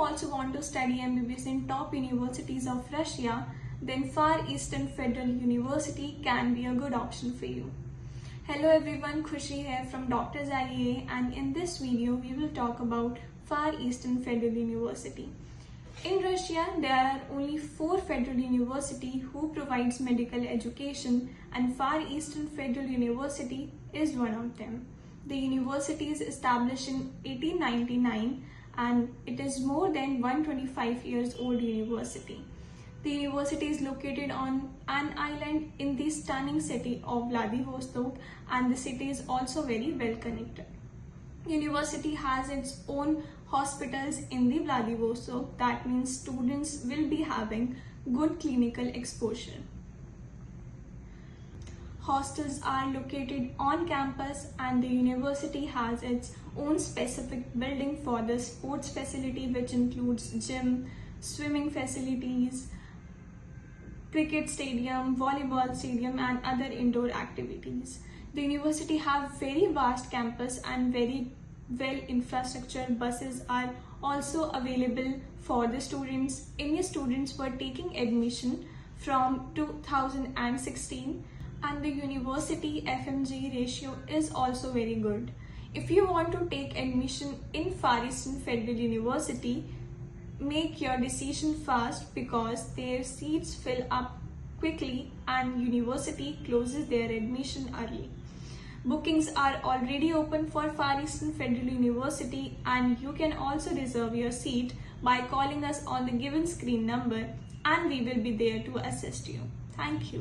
also want to study MBBS in top universities of Russia, then Far Eastern Federal University can be a good option for you. Hello everyone, Khushi here from Doctors-IEA, and in this video we will talk about Far Eastern Federal University. In Russia, there are only 4 federal universities who provides medical education, and Far Eastern Federal University is one of them. The university is established in 1899 and it is more than 125 years old university. The university is located on an island in the stunning city of Vladivostok, and the city is also very well connected. University has its own hospitals in the Vladivostok. That means students will be having good clinical exposure. Hostels are located on campus, and the university has its own specific building for the sports facility, which includes gym, swimming facilities, cricket stadium, volleyball stadium and other indoor activities. The university have very vast campus and very well infrastructure. Buses are also available for the students. Any students were taking admission from 2016, and the university FMG ratio is also very good. If you want to take admission in Far Eastern Federal University, make your decision fast because their seats fill up quickly and university closes their admission early. Bookings are already open for Far Eastern Federal University, and you can also reserve your seat by calling us on the given screen number, and we will be there to assist you. Thank you.